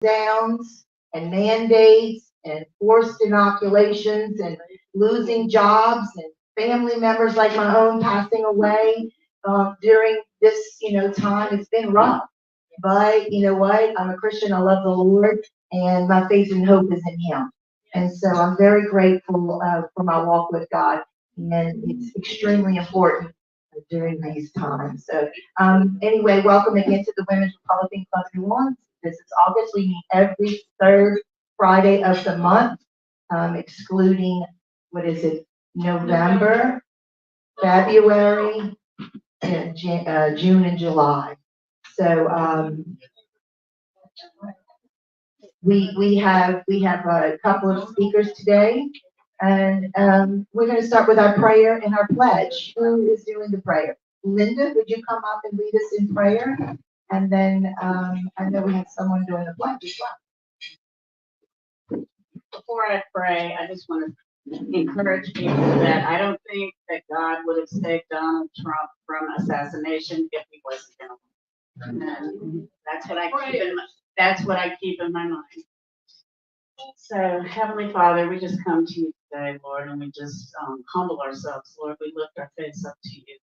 downs and mandates and forced inoculations and losing jobs and family members like my own passing away during this, time. It's been rough. But you know what? I'm a Christian. I love the Lord, and my faith and hope is in Him. And so I'm very grateful for my walk with God, and it's extremely important during these times. So anyway, welcome again to the Women's Republican Club New Orleans. This is August. We meet every third Friday of the month, excluding, what is it, November, February, and June and July. So we have a couple of speakers today, and we're going to start with our prayer and our pledge. Who is doing the prayer? Linda, would you come up and lead us in prayer? And then I know we have someone doing the pledge as well. Before I pray, I just want to encourage people that I don't think that God would have saved Donald Trump from assassination if he wasn't going to. And that's what I keep in my mind. So, Heavenly Father, we just come to you today, Lord, and we just humble ourselves, Lord. We lift our face up to you,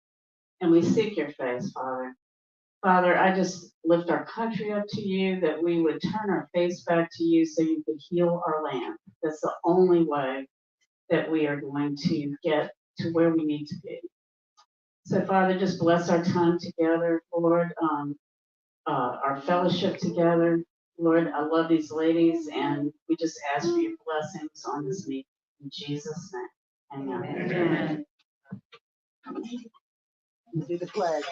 and we seek your face, Father. Father, I just lift our country up to you, that we would turn our face back to you so you could heal our land. That's the only way that we are going to get to where we need to be. So, Father, just bless our time together, Lord, our fellowship together. Lord, I love these ladies, and we just ask for your blessings on this meeting. In Jesus' name, amen. Do the flag.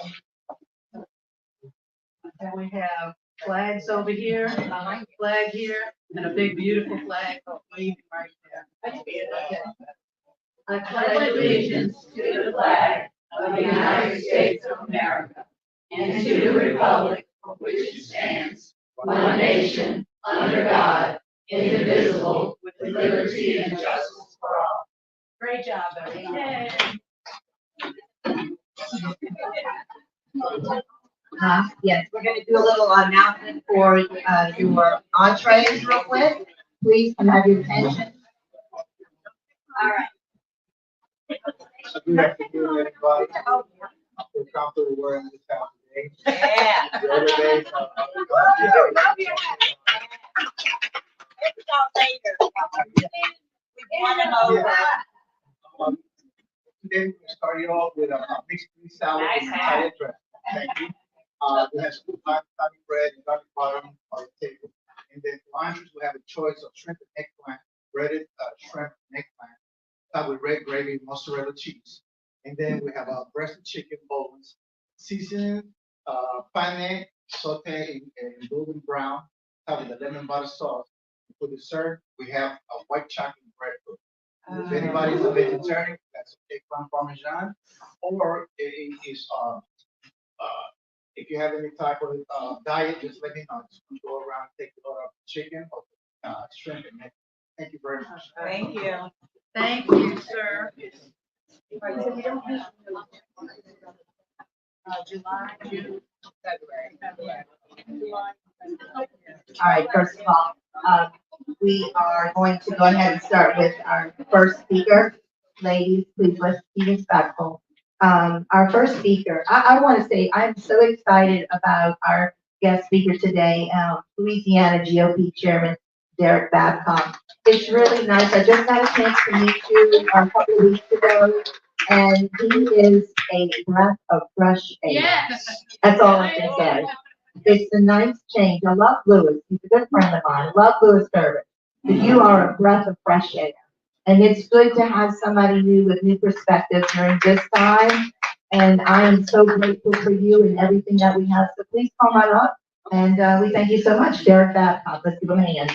And we have flags over here, flag here, and a big beautiful flag waving right there. I pledge allegiance to the flag of the United States of America and to the republic for which it stands, one nation, under God, indivisible, with liberty and justice for all. Great job, everyone. Yes, we're going to do a little announcement for your entrees real quick. Please have your attention. All right. So good afternoon, everybody. We're comfortable wearing this house today. Yeah. The other days, today we started off with a mixed meat salad and Italian dressing. Thank you. We have some garlic bread and garlic butter on the table. And then for entrees, we have a choice of shrimp and eggplant, breaded shrimp and eggplant, topped with red gravy and mozzarella cheese. And then we have breasted chicken bones, seasoned penne, saute in golden brown, topped with a lemon butter sauce. For dessert, we have a white chocolate bread cookie. If anybody's a vegetarian, that's eggplant parmesan, or it is if you have any type of diet, just let me know. Just go around, take a lot of chicken or shrimp and egg. Thank you very much. Thank you. Thank you, sir. July, June, February. All right, first of all, we are going to go ahead and start with our first speaker. Ladies, please let's be respectful. Our first speaker, I want to say I'm so excited about our guest speaker today, Louisiana GOP Chairman Derek Babcock. It's really nice. I just had a chance to meet you a couple of weeks ago, and he is a breath of fresh air. Yes. That's all I can say. It's a nice change. I love Louis. He's a good friend of mine. I love Louis Service. But you are a breath of fresh air. And it's good to have somebody new with new perspectives during this time. And I am so grateful for you and everything that we have. So please come on up. And we thank you so much, Derek Babcock. Let's give him a hand.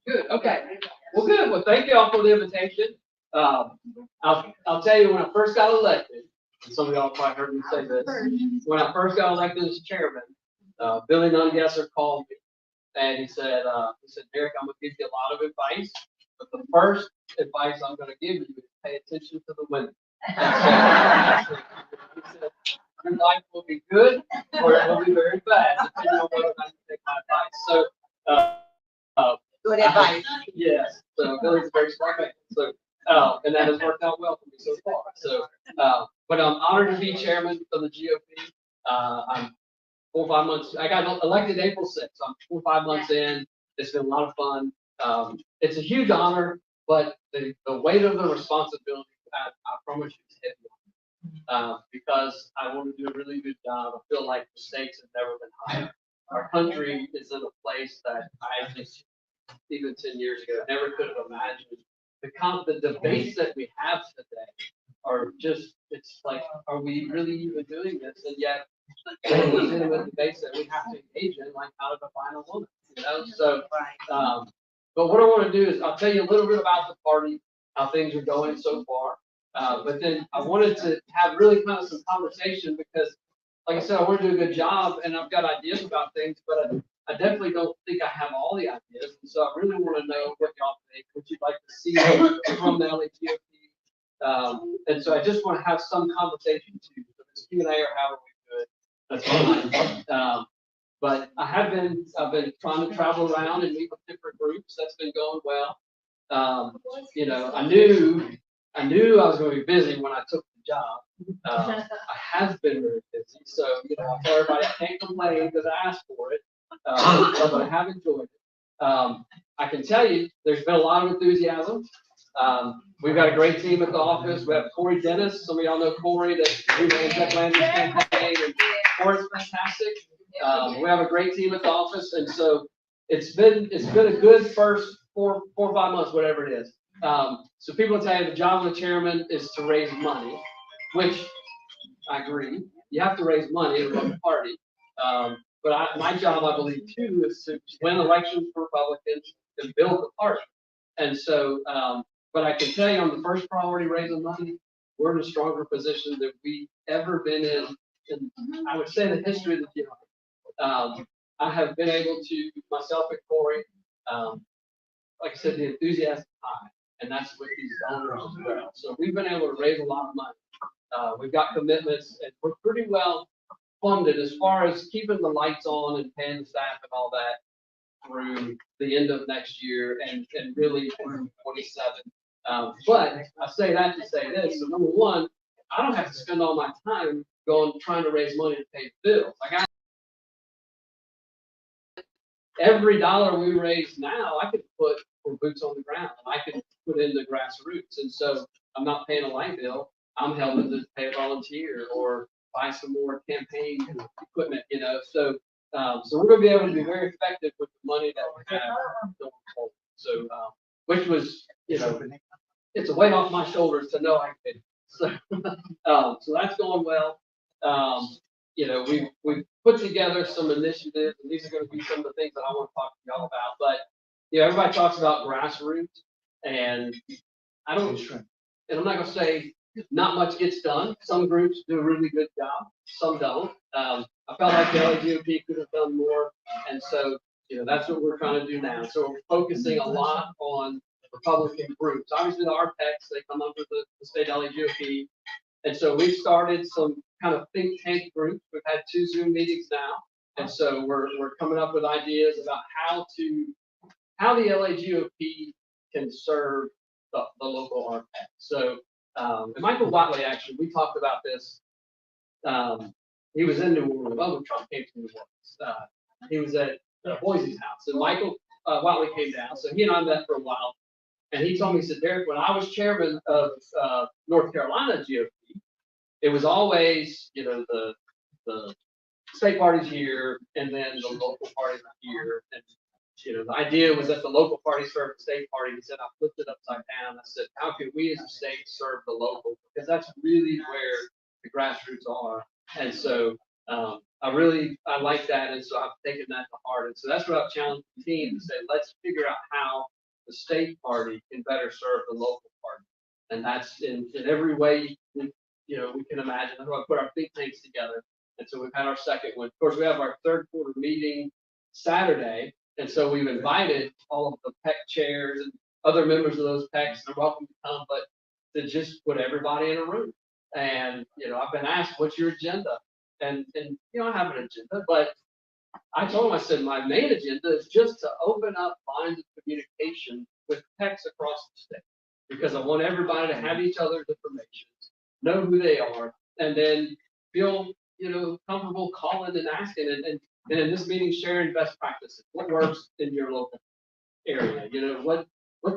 Good. Okay. Well, good. Well, thank you all for the invitation. I'll tell you, when I first got elected, and some of y'all probably heard me say this, when I first got elected as chairman, Billy Nungesser called me, and he said, Derek, I'm going to give you a lot of advice, but the first advice I'm going to give you is pay attention to the women. And so, he said, your life will be good or it will be very bad, depending on whether or not you take my advice. So, Good advice. yes, so Billy's a very smart man. So, and that has worked out well for me so far. So, but I'm honored to be chairman of the GOP. I'm 4 or 5 months. I got elected April 6th. So I'm 4 or 5 months in. It's been a lot of fun. It's a huge honor, but the weight of the responsibility, I promise you, is heavy. Because I want to do a really good job. I feel like the stakes have never been higher. Our country is in a place that I just, even 10 years ago, never could have imagined. The debates that we have today are just, it's like, are we really even doing this? And yet, there are legitimate debates that we have to engage in, like how to define a woman, you know? So, but what I want to do is I'll tell you a little bit about the party, how things are going so far. But then I wanted to have really kind of some conversation because, like I said, I want to do a good job and I've got ideas about things, but I definitely don't think I have all the ideas. And so I really want to know what y'all think, what you'd like to see from the LAGOP. And so I just want to have some conversation too. So this Q&A or however we do it, that's fine. But I've been trying to travel around and meet with different groups. That's been going well. You know, I knew I was going to be busy when I took the job. I have been very busy, so you know, I tell everybody I can't complain because I asked for it, but I have enjoyed it. I can tell you, there's been a lot of enthusiasm. We've got a great team at the office. We have Corey Dennis. Some of y'all know Corey, that we ran Jeff Landry's campaign, and Corey's fantastic. We have a great team at the office, and so it's been a good first 4 or 5 months, whatever it is. So people tell you the job of the chairman is to raise money, which I agree. You have to raise money to run the party. But my job, I believe, too, is to win elections for Republicans and build the party. And so, but I can tell you on the first priority, raising money, we're in a stronger position than we've ever been in I would say, the history of the GOP. I have been able to, myself and Corey, like I said, the enthusiasm is high, and that's with these donors as well. So we've been able to raise a lot of money. We've got commitments, and we're pretty well funded as far as keeping the lights on and paying the staff and all that through the end of next year and really through 27. But I say that to say this. So number one, I don't have to spend all my time trying to raise money to pay bills. Like every dollar we raise now, I could put for boots on the ground. I could put in the grassroots. And so I'm not paying a light bill. I'm helping to pay a volunteer or buy some more campaign equipment, you know. So we're going to be able to be very effective with the money that we have going forward. So, which was, you know, it's a weight off my shoulders to know I could. So, so that's going well. You know, we've put together some initiatives, and these are going to be some of the things that I want to talk to y'all about. But you know, everybody talks about grassroots, and I'm not going to say not much gets done. Some groups do a really good job, some don't. I felt like the LAGOP could have done more, and so you know that's what we're trying to do now. So we're focusing a lot on Republican groups. Obviously, the RPECs, they come under the state LAGOP. And so we've started some kind of think tank groups. We've had 2 Zoom meetings now. And so we're coming up with ideas about how the LAGOP can serve the local RPEC. So and Michael Watley, actually, we talked about this. He was in New Orleans. Well, Trump came to New Orleans. He was at Boise's house. And Michael Watley came down. So he and I met for a while. And he told me, he said, Derek, when I was chairman of North Carolina GOP, it was always, you know, the state parties here and then the local parties here. And, you know, the idea was that the local party served the state party. He said, I flipped it upside down. I said, how can we as a state serve the local? Because that's really where the grassroots are. And so I like that. And so I've taken that to heart. And so that's what I've challenged the team to say, let's figure out how the state party can better serve the local party. And that's in every way we can imagine. That's why we put our think tanks together. And so we've had our second one. Of course, we have our third quarter meeting Saturday. And so we've invited all of the PEC chairs and other members of those PECs. They're welcome to come. But to just put everybody in a room. And, you know, I've been asked, what's your agenda? And, you know, I have an agenda, but I told him, I said, my main agenda is just to open up lines of communication with techs across the state, because I want everybody to have each other's information, know who they are, and then feel, you know, comfortable calling and asking, and in this meeting, sharing best practices. What works in your local area? You know, what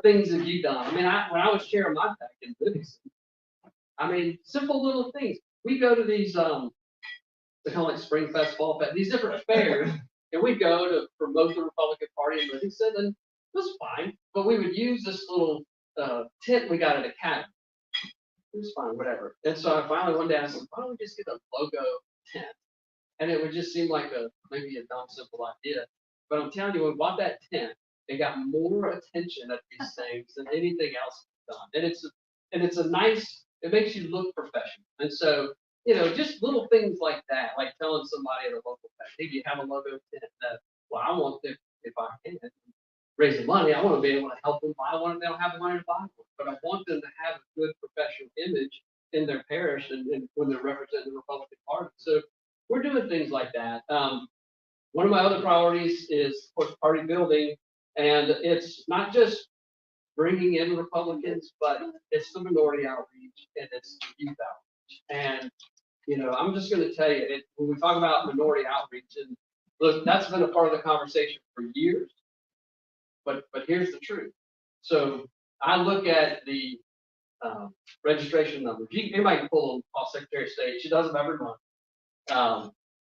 things have you done? I mean, when I was chairing my tech in Livingston, I mean, simple little things. We go to these, they call it Spring Fest, Fall Fest, these different fairs, and we go to promote the Republican Party in Livingston, and it was fine. But we would use this little tent we got at Academy. It was fine, whatever. And so I finally one day I said, why don't we just get a logo tent? And it would just seem like maybe a dumb, simple idea. But I'm telling you, when we bought that tent, it got more attention at these things than anything else we've done. And it's a nice, it makes you look professional. And so, you know, just little things like that, like telling somebody at a local bank, hey, do you have a logo tent? Well, I want them, if I can, raise the money, I want to be able to help them buy one, and they don't have the money to buy one. But I want them to have a good professional image in their parish and when they're representing the Republican Party. So we're doing things like that. One of my other priorities is, of course, party building, and it's not just bringing in Republicans, but it's the minority outreach and it's youth outreach. And, you know, I'm just going to tell you, when we talk about minority outreach, and look, that's been a part of the conversation for years, but here's the truth. So I look at the registration numbers. Anybody can pull them off Secretary of State. She does them every month.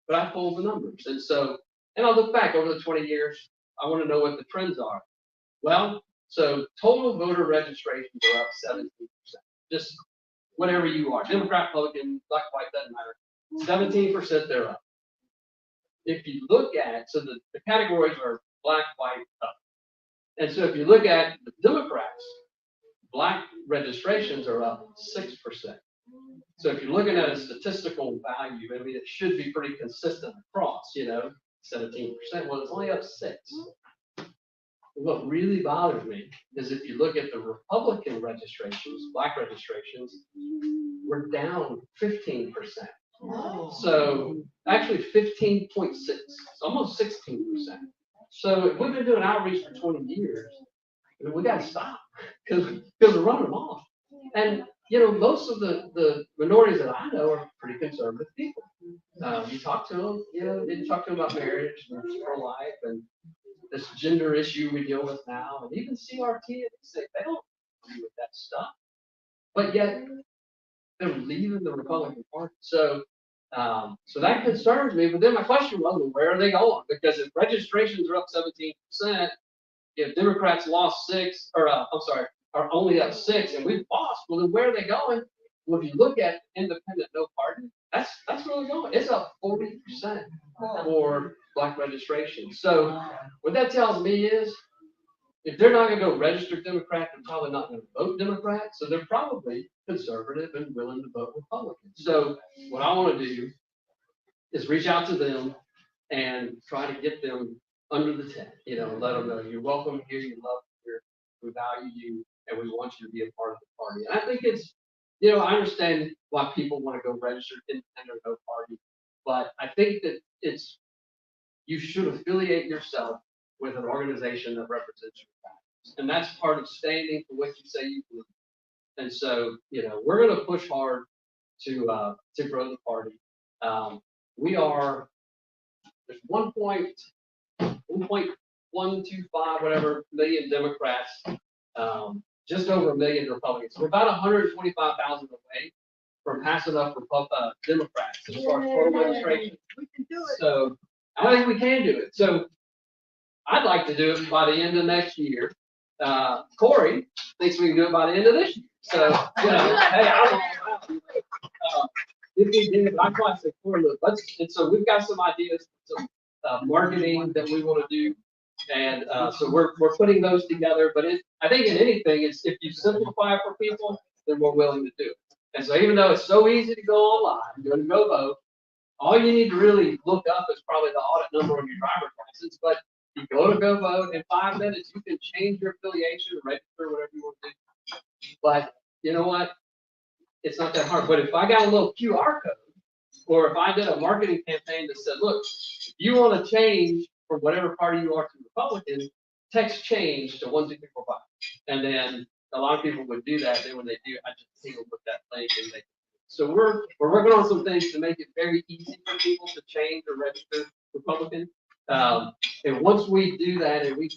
But I pull the numbers. And so, and I'll look back over the 20 years. I want to know what the trends are. Well, so total voter registrations are up 17%. Just whatever you are, Democrat, Republican, black, white, doesn't matter. 17% they're up. If you look at, so the categories are black, white, up. And so if you look at the Democrats, black registrations are up 6%. So if you're looking at a statistical value, I mean, it should be pretty consistent across, you know, 17%. Well, it's only up 6. What really bothers me is if you look at the Republican registrations, black registrations, we're down 15%. So actually 15.6, almost 16%. So if we've been doing outreach for 20 years, we got to stop because we're running them off. And you know, most of the minorities that I know are pretty conservative people. You talk to them, you know, you talk to them about marriage and pro-life and this gender issue we deal with now, and even CRT, they don't agree with that stuff. But yet they're leaving the Republican Party. So that concerns me. But then my question was, well, where are they going? Because if registrations are up 17%, if Democrats lost 6, or are only up 6, and we've lost, well, then where are they going? Well, if you look at independent no party, that's where they're going. It's up 40% for black registration. So what that tells me is, if they're not going to go register Democrat, they're probably not going to vote Democrat. So they're probably conservative and willing to vote Republican. So what I want to do is reach out to them and try to get them under the tent, you know, let them know you're welcome here, you love here, we value you, and we want you to be a part of the party. And I think it's, you know, I understand why people want to go register independent or no party, but I think that you should affiliate yourself with an organization that represents your values. And that's part of standing for what you say you believe. And so, you know, we're going to push hard to grow the party. There's 1.125 whatever million Democrats, just over a million Republicans. We're about 125,000 away from passing up Democrats as far as total registration. We can do it. So I think we can do it. So I'd like to do it by the end of next year. Corey thinks we can do it by the end of this year. So, you know, hey, I don't know. If we did, but I'm trying to say, Corey, look, and so we've got some ideas, some marketing that we want to do. And so we're putting those together. But I think in anything, it's if you simplify it for people, then we're willing to do it. And so even though it's so easy to go online, go to Go Vote, all you need to really look up is probably the audit number on your driver's license. But you go to Go Vote, in 5 minutes, you can change your affiliation, register, whatever you want to do. But you know what? it's not that hard. But if I got a little QR code, or if I did a marketing campaign that said, look, if you want to change from whatever party you are to Republican, text change to 12345. And then a lot of people would do that. Then when they do, I just single with that link and they. So we're working on some things to make it very easy for people to change or register Republican. And once we do that and we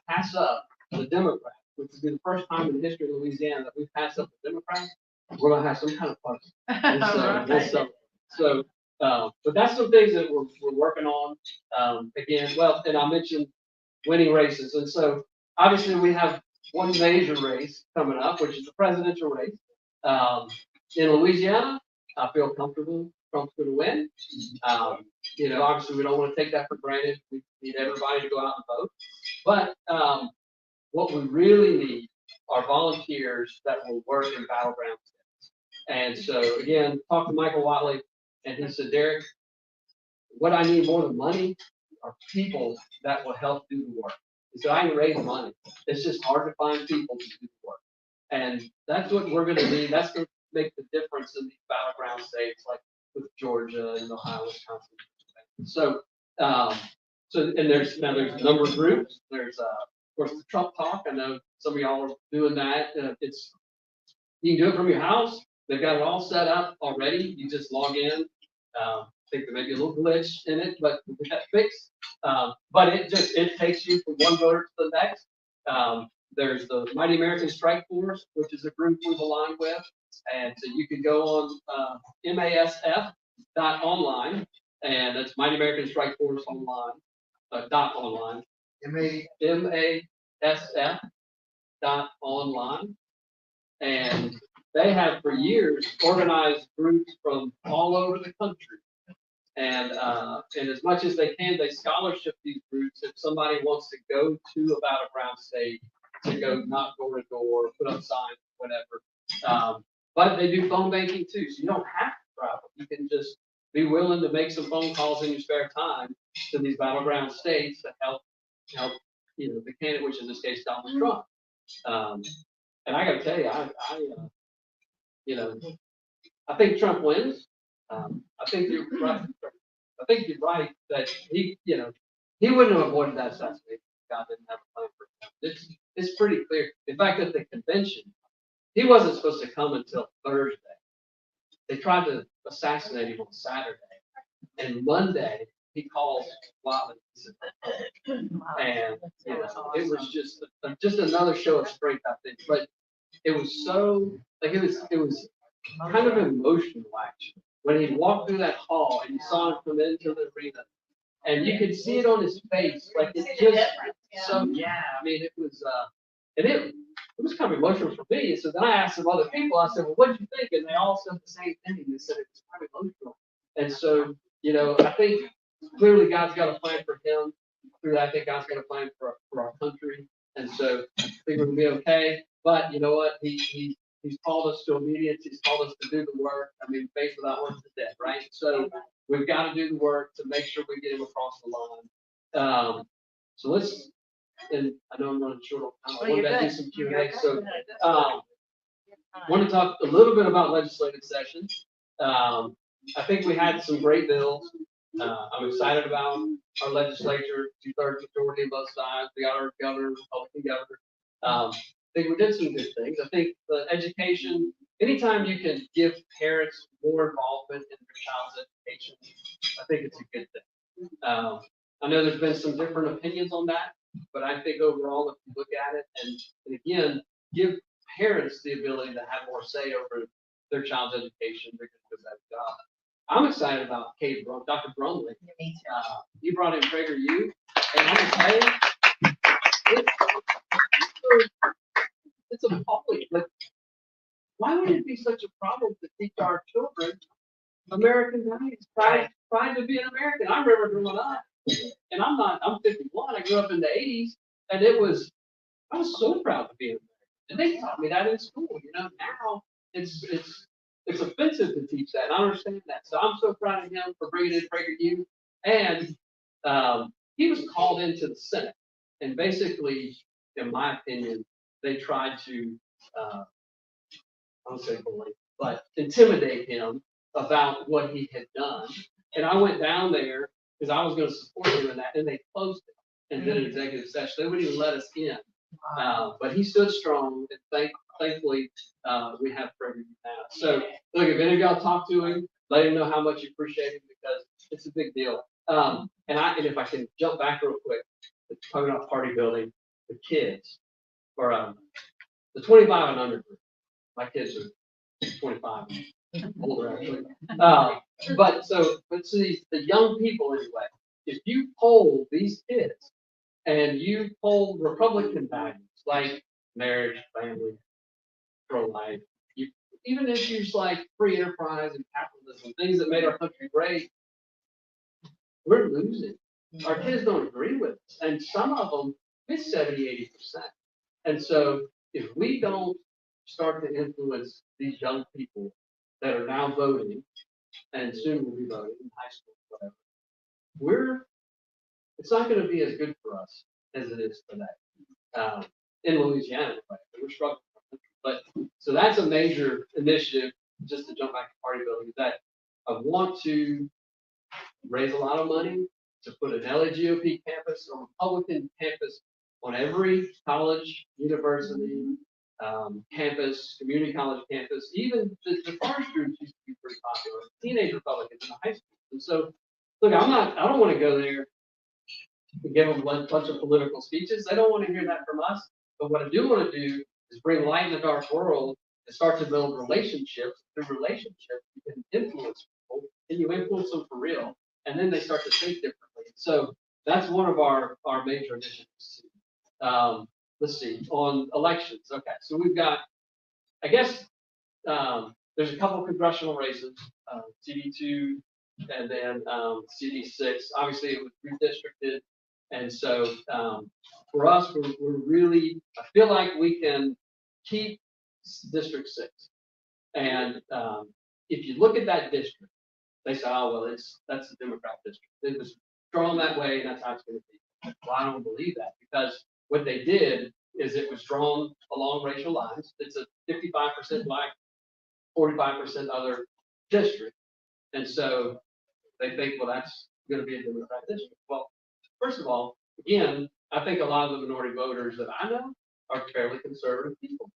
pass up the Democrat, which has been the first time in the history of Louisiana that we've passed up the Democrat, we're gonna have some kind of fun. And so, but that's some things that we're working on. Again, well, and I mentioned winning races, and so obviously we have one major race coming up, which is the presidential race. In Louisiana, I feel comfortable Trump's going to win. Obviously we don't want to take that for granted. We need everybody to go out and vote. But what we really need are volunteers that will work in battleground states. And so again, talked to Michael Watley, and he said, Derek, what I need more than money are people that will help do the work. He said, I can raise money. It's just hard to find people to do the work. And that's what we're going to need. That's going to make the difference in these battleground states like with Georgia and Ohio, Wisconsin. So, and there's a number of groups. There's, of course, the Trump Talk. I know some of y'all are doing that. You can do it from your house. They've got it all set up already. You just log in. I think there may be a little glitch in it, but we'll get that fixed. But it takes you from one voter to the next. There's the Mighty American Strike Force, which is a group we've aligned with. And so you can go on masf.online, and that's Mighty American Strike Force online, .online. masf.online. And they have for years organized groups from all over the country. And as much as they can, they scholarship these groups. If somebody wants to go to a battleground state, to go knock door to door, put up signs, whatever. But they do phone banking too, so you don't have to travel. You can just be willing to make some phone calls in your spare time to these battleground states to help the candidate, which in this case Donald Trump. And I got to tell you, I think Trump wins. I think you're right. I think you're right that he wouldn't have avoided that assassination if God didn't have a plan for him. It's pretty clear. In fact, at the convention, he wasn't supposed to come until Thursday. They tried to assassinate him on Saturday, and Monday he calls Watley, and it was just another show of strength, I think. But it was so it was kind of emotional actually when he walked through that hall and you saw him come into the arena, and you could see it on his face, like it's just so. Yeah, I mean, it was and it was kind of emotional for me. So then I asked some other people. I said, "Well, what did you think?" And they all said the same thing. They said it was kind of emotional. And so, I think clearly God's got a plan for him. Clearly, I think God's got a plan for our country. And so I think we're gonna be okay. But you know what? He's called us to obedience. He's called us to do the work. I mean, faith without works is dead, right? So we've got to do the work to make sure we get him across the line. So let's. And I know I'm running short on time. I wanted to do some Q&A. So I want to talk a little bit about legislative sessions. I think we had some great bills. I'm excited about our legislature, 2/3 majority on both sides. We got our governor, Republican governor. I think we did some good things. I think the education, anytime you can give parents more involvement in their child's education, I think it's a good thing. I know there's been some different opinions on that, but I think overall, if you look at it and again, give parents the ability to have more say over their child's education, they're going to do a better job. I'm excited about Dr. Brumley. You brought in PragerU, and I'm going to tell you, it's appalling. Like, why would it be such a problem to teach our children American values, pride to be an American? I remember growing up, and I'm 51. I grew up in the 80s, and I was so proud to be an American. And they taught me that in school. Now it's offensive to teach that. And I understand that. So I'm so proud of him for bringing in PragerU. And he was called into the Senate, and basically, in my opinion, they tried to, I don't say bully, but intimidate him about what he had done. And I went down there because I was going to support him in that, and they closed it and did an executive session. They wouldn't even let us in. But he stood strong, and thankfully, we have Frederick now. So, look, if any of y'all talk to him, let him know how much you appreciate him, because it's a big deal. And if I can jump back real quick, talking about party building, the kids, or the 25 and under group. My kids are 25, older actually. But see, the young people anyway, if you poll these kids and you poll Republican values like marriage, family, pro-life, even issues like free enterprise and capitalism, things that made our country great, we're losing. Our kids don't agree with us. And some of them, it's 70, 80%. And so if we don't start to influence these young people that are now voting and soon will be voting in high school, whatever, it's not going to be as good for us as it is today. In Louisiana, we're struggling. But so that's a major initiative, just to jump back to party building, that I want to raise a lot of money to put an LAGOP campus or Republican campus on every college, university, campus, community college campus. Even the farm groups used to be pretty popular. Teenage Republicans in the high school. And so, look, I don't want to go there and give them a bunch of political speeches. They don't want to hear that from us. But what I do want to do is bring light in the dark world and start to build relationships. Through relationships, you can influence people, and you influence them for real. And then they start to think differently. So that's one of our major initiatives. Let's see, on elections. Okay, so we've got, I guess, there's a couple of congressional races, CD2 and then CD6. Obviously, it was redistricted. And so for us, we're really, I feel like we can keep District 6. And if you look at that district, they say, oh, well, that's the Democrat district. It was drawn that way, and that's how it's going to be. Well, I don't believe that, because what they did is it was drawn along racial lines. It's a 55% black, 45% other district. And so they think, well, that's going to be a Democrat district. Well, first of all, again, I think a lot of the minority voters that I know are fairly conservative people.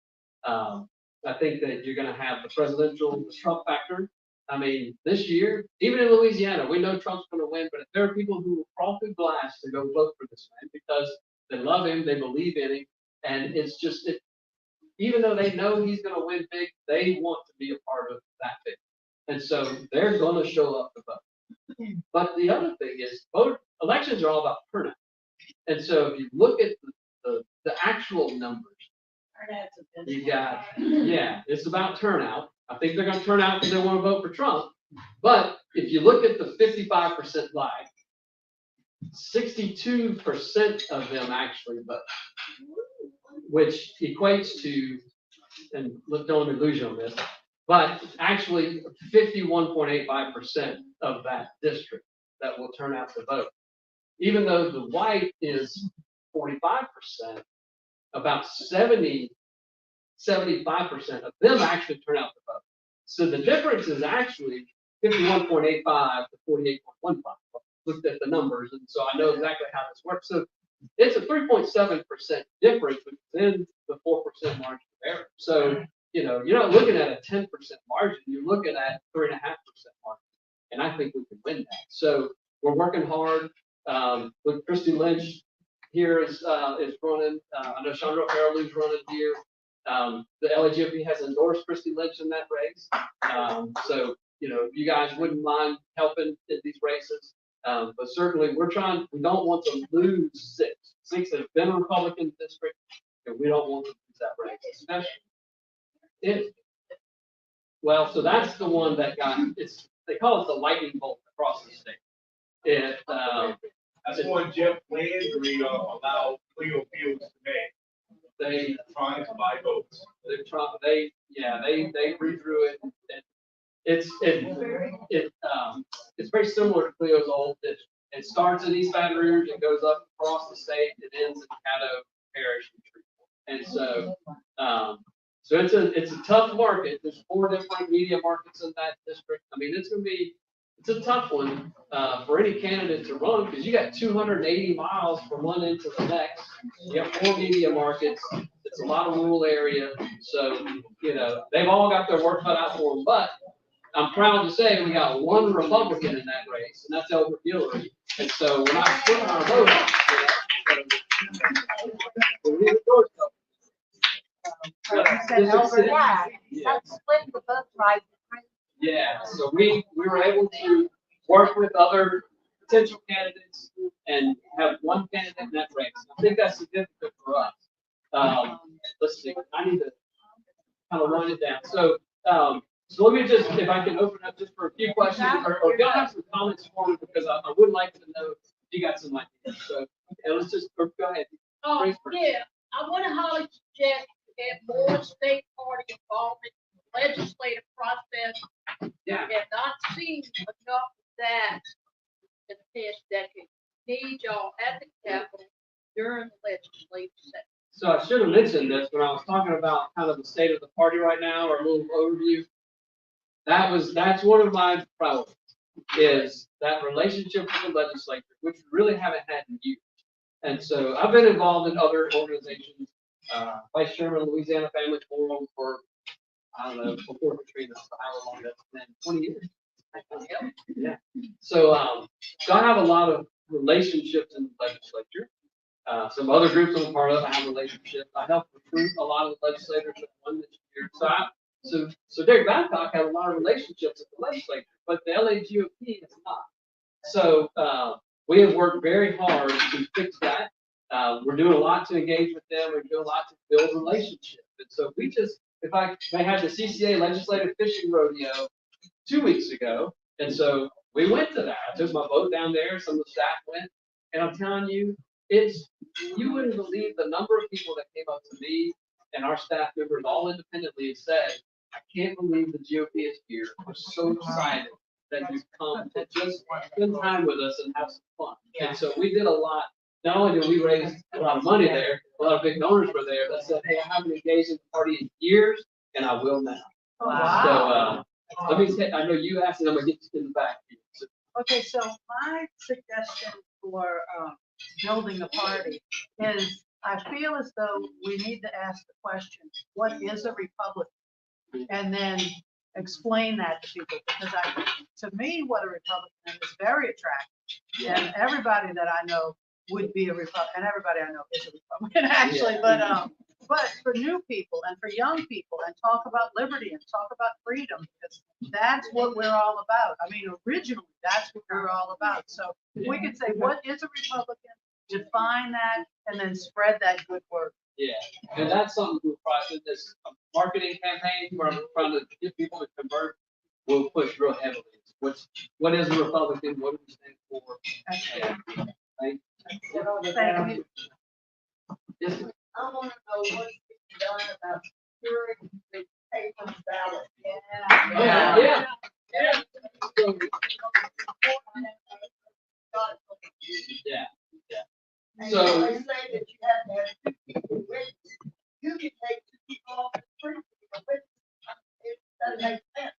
I think that you're going to have the presidential Trump factor. I mean, this year, even in Louisiana, we know Trump's going to win, but if there are people who will crawl through glass to go vote for this man because they love him, they believe in him, and it's just, even though they know he's going to win big, they want to be a part of that big. And so they're going to show up to vote. But the other thing is, elections are all about turnout. And so if you look at the actual numbers, you got, it's about turnout. I think they're going to turn out because they want to vote for Trump. But if you look at the 55% black, 62% of them actually vote, which equates to, and don't let me lose you on this, but actually 51.85% of that district that will turn out to vote. Even though the white is 45%, about 75% of them actually turn out to vote. So the difference is actually 51.85 to 48.15. Looked at the numbers, and so I know exactly how this works. So it's a 3.7% difference within the 4% margin of error. So, you're not looking at a 10% margin, you're looking at 3.5% margin. And I think we can win that. So we're working hard. With Christy Lynch here is running. I know Shondrell Perriloux's running here. The LAGP has endorsed Christy Lynch in that race. So, if you guys wouldn't mind helping in these races. But certainly we don't want to lose 6. 6 have been a Republican district, and we don't want to lose that race, especially if, well, so that's the one that they call it the lightning bolt across the state. That's one Jeff Landry allowed Cleo Fields to make. They trying to buy votes. They redrew it. And it's very similar to Cleo's old district. It starts in East Baton Rouge, it goes up across the state, it ends in Caddo Parish. And so So it's a tough market. There's 4 different media markets in that district. I mean, it's a tough one for any candidate to run because you got 280 miles from one end to the next. You have 4 media markets. It's a lot of rural area. So, they've all got their work cut out for them. But I'm proud to say we got 1 Republican in that race, and that's Elbert Hillary. And so we're not splitting our vote. That's split the vote right. Yeah, so we were able to work with other potential candidates and have 1 candidate in that race. I think that's significant for us. Let's see, I need to kind of run it down. So let me just, if I can open up just for a few questions, or y'all have some comments for me, because I would like to know if you got some ideas. So let's just, go ahead. Yeah, I want to highly suggest that more state party involvement in the legislative process. Yeah. We have not seen enough of that in the past decade. Need y'all at the Capitol during the legislative session. So I should have mentioned this when I was talking about kind of the state of the party right now, or a little overview. That's one of my priorities, is that relationship with the legislature, which we really haven't had in years. And so I've been involved in other organizations, Vice Chairman of Louisiana Family Forum for, I don't know, before Katrina, so how long that's been, 20 years. Yeah. So I have a lot of relationships in the legislature. Some other groups I'm a part of, I have relationships. I helped recruit a lot of the legislators that won this year. So Derek Babcock had a lot of relationships at the legislature, but the LAGOP is not. So we have worked very hard to fix that. We're doing a lot to engage with them. We're doing a lot to build relationships. And so they had the CCA Legislative Fishing Rodeo 2 weeks ago. And so we went to that. I took my boat down there. Some of the staff went. And I'm telling you, you wouldn't believe the number of people that came up to me and our staff members all independently and said, I can't believe the GOP is here. We're so excited that you've come to just spend time with us and have some fun. And so we did a lot. Not only did we raise a lot of money there, a lot of big donors were there that said, hey, I haven't engaged in the party in years, and I will now. Wow. So let me say, I know you asked, and I'm going to get you in the back. So, Okay, so my suggestion for building the party is, I feel as though we need to ask the question, what is a Republican? And then explain that to people, because to me, what a Republican is very attractive. And everybody that I know would be a Republican, and everybody I know is a Republican, actually, but for new people and for young people, and talk about liberty and talk about freedom, because that's what we're all about. I mean, originally, that's what we're all about. So if we could say, what is a Republican? Define that, and then spread that good word. Yeah, and that's something we're probably in this marketing campaign where I'm trying to get people to convert. We'll push real heavily. What is a Republican? What do we stand for? Thank you. Yes, ma'am. I want to know what's being done about securing the paper ballot. Yeah. So, yeah. And So- they say that you have to have 2 people witness. You can take 2 people off the street to witness. It doesn't make sense.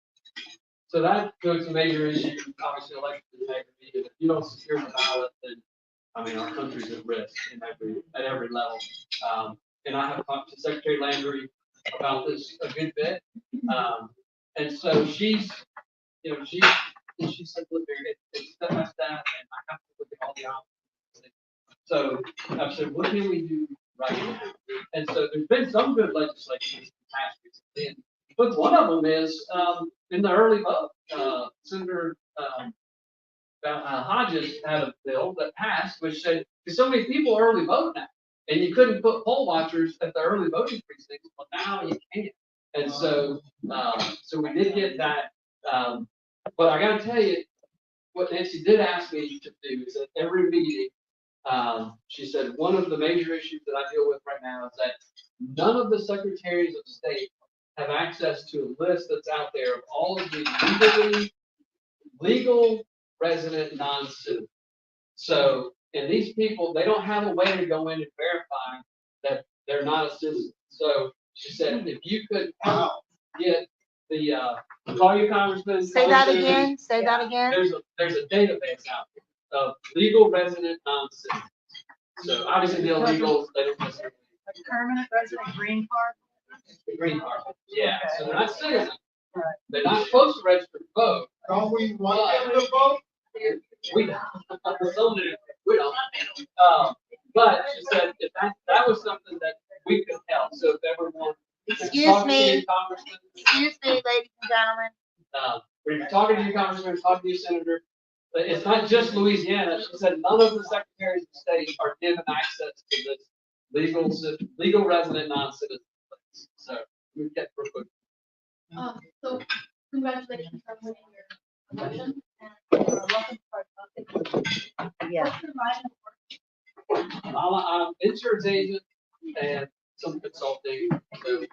So that goes to major issue, obviously election integrity. If you don't secure the ballot, then our country's at risk at every level. And I have talked to Secretary Landry about this a good bit. And so she said, look, it's step by step, and I have to look at all the options. So I've said, what can we do right now? And so there's been some good legislation passed recently, but one of them is in the early vote. Senator Hodges had a bill that passed, which said, because so many people early vote now, and you couldn't put poll watchers at the early voting precincts, but now you can. And so, so we did get that. But I got to tell you, what Nancy did ask me to do is at every meeting, she said, one of the major issues that I deal with right now is that none of the secretaries of state have access to a list that's out there of all of the legal resident non-citizens. So, and these people, they don't have a way to go in and verify that they're not a citizen. So She said, if you could help get the, call your congressman. Say that again, say that again. There's a database out there of legal resident non-citizens. So obviously the illegals, they don't necessarily. Permanent resident green card? The green card, yeah, so they're not citizens. They're not supposed to register to vote. Don't we want them to vote? We don't. Some do, we don't. But she said if that was something that we could help, so if everyone. Excuse me. Congressman, Excuse me, ladies and gentlemen. when you're talking to your congressman, talking to your senator, but it's not just Louisiana. She said none of the secretaries of state are given access to this legal resident non-citizen place. So we get real quick. So congratulations on winning your election and welcome to our. Yeah. What's your line of work? I'm an insurance agent and some consulting. So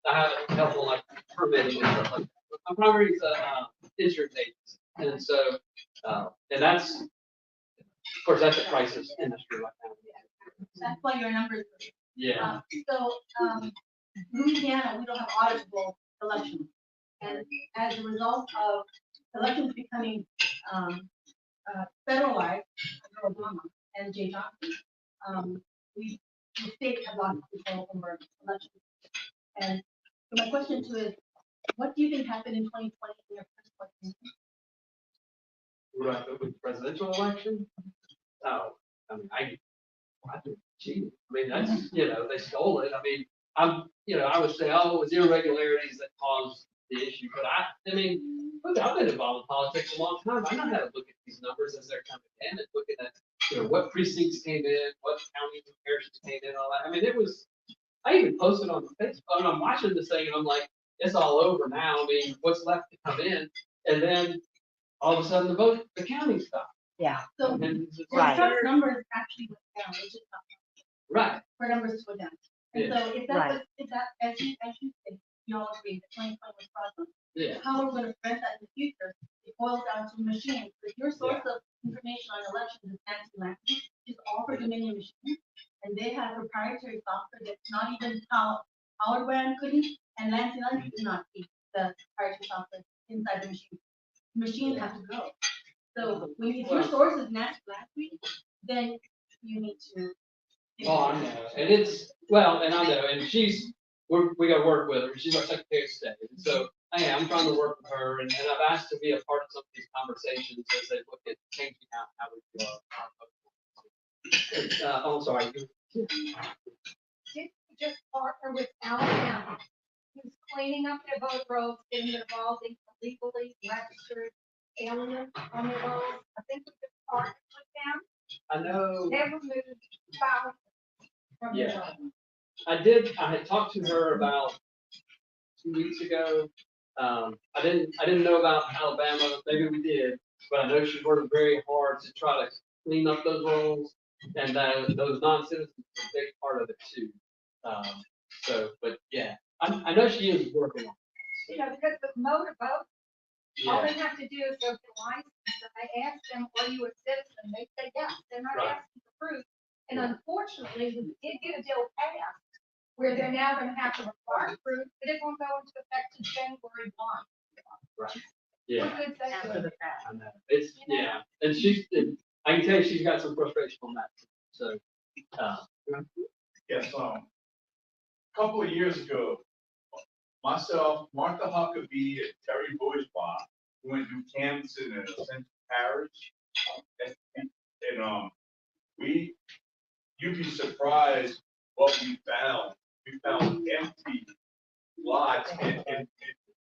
I have a couple like permitting and stuff like that. But my primary is insurance agent. And so, and that's, of course, that's a crisis industry right now. That's why your numbers. Yeah. Louisiana, we don't have auditable elections. And as a result of elections becoming federalized under Obama and Jay Johnson, the state has lost control over elections. And so my question to you is, what do you think happened in 2020 in your first election? Right, with the presidential election? Oh, I mean, I think cheated. I mean, that's, they stole it. I mean, I would say, oh, it was irregularities that caused the issue. But I mean, look, I've been involved in politics a long time. I know how to look at these numbers as they're coming in and looking at, what precincts came in, what counties and parishes came in, all that. I mean, I even posted on Facebook, and I'm watching this thing and I'm like, it's all over now. I mean, what's left to come in? And then all of a sudden the counting stopped. Yeah. So Right. Trump's numbers actually went down, which is not Right. for numbers to go down. And Yeah. so if that's, Right. if that, as you say, you all agree that 2020 was fraudulent, Yeah. how we're going to prevent that in the future, it boils down to machines. If your source of information on elections is Nancy, which is all for Dominion machines, and they have proprietary software that's not even how our brand couldn't, and Nancy did not keep the proprietary software inside the machine. Machines have to go. So when if your source is Nancy, then you need to. Oh, I know, and and I know, and we got to work with her. She's our Secretary of State, and so I'm trying to work with her, and I've asked to be a part of some of these conversations as they look at changing how we do our vote. I'm sorry. Did you just partner with Alabama, who's cleaning up their vote rolls, getting involved in illegally registered aliens on the rolls? I think we just partnered with them. I know. They removed files from the Yeah. roll. I had talked to her about 2 weeks ago. I didn't know about Alabama. Maybe we did, but I know she's working very hard to try to clean up those rolls, and those non-citizens are a big part of it too. But yeah, I know she is working on it. Because with motor vote, all Yeah, they have to do is go to the license, and I ask them, are you a citizen? They say yes, they're not Right. asking for proof. And unfortunately, we did get a bill passed where they're now gonna have to require proof, but it won't go into effect until January 1. right. Yeah, What good that After is. the fact. I know. And I can tell you she's got some frustration on that. So, Yes, couple of years ago, myself, Martha Huckabee, and Terry Bourgeois went to canvass in a Central Parish. And you'd be surprised what we found. We found empty lots and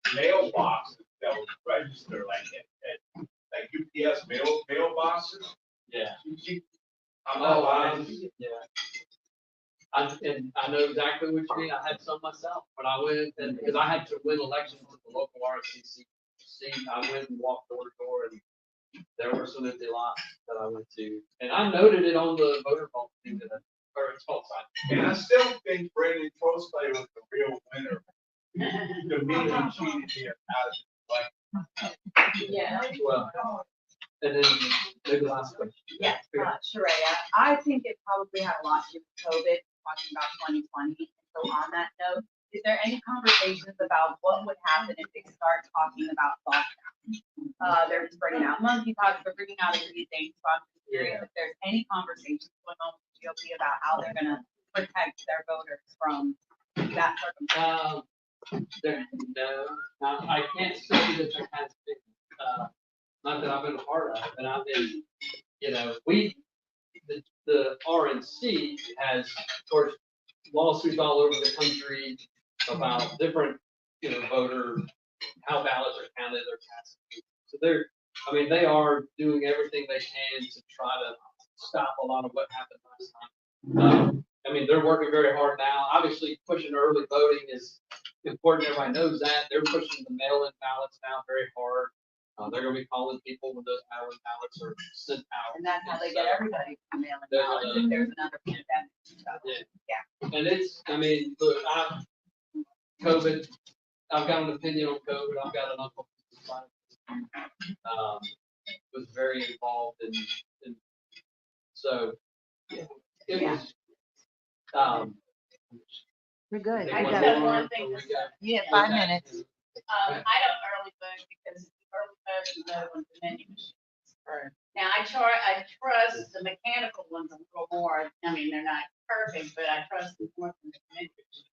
mailboxes that were registered, like UPS mailboxes. yeah. I'm not Oh, lying. yeah. I know exactly what you mean. I had some myself when I went, and because I had to win elections at the local RCC seat, I went and walked door to door, and there were some empty lots that I went to, and I noted it on the voter vault thing or it's called sign. And I still think Brandon Trosplay was the real winner. The me, he cheated here out of Yeah. Well, and then maybe the last question. Yes, Sharaya, I think it probably had a lot to do with COVID, talking about 2020. So on that note, is there any conversations about what would happen if they start talking about lockdown? They're just bringing out monkeypox, they're bringing out everything. So I'm just curious if there's any conversations going on with GOP about how they're gonna protect their voters from that circumstance. No, I can't say that there has been, not that I've been a part of, but I've been, the RNC has, of course, lawsuits all over the country about different, voter, how ballots are counted or cast. So they are doing everything they can to try to stop a lot of what happened last time. They're working very hard now. Obviously, pushing early voting is important. Everybody knows that. They're pushing the mail-in ballots now very hard. They're gonna be calling people when those mail-in ballots are sent out. And that's how they get everybody to mail in ballots if there's another pandemic. So, Look, COVID, I've got an opinion on COVID. I've got an uncle who was very involved in so it was, We're good. I just have one thing to say. You have 5 minutes. I don't early vote because early vote is better than vending machines. Now, I trust the mechanical ones a little more. They're not perfect, but I trust them more than the vending machines.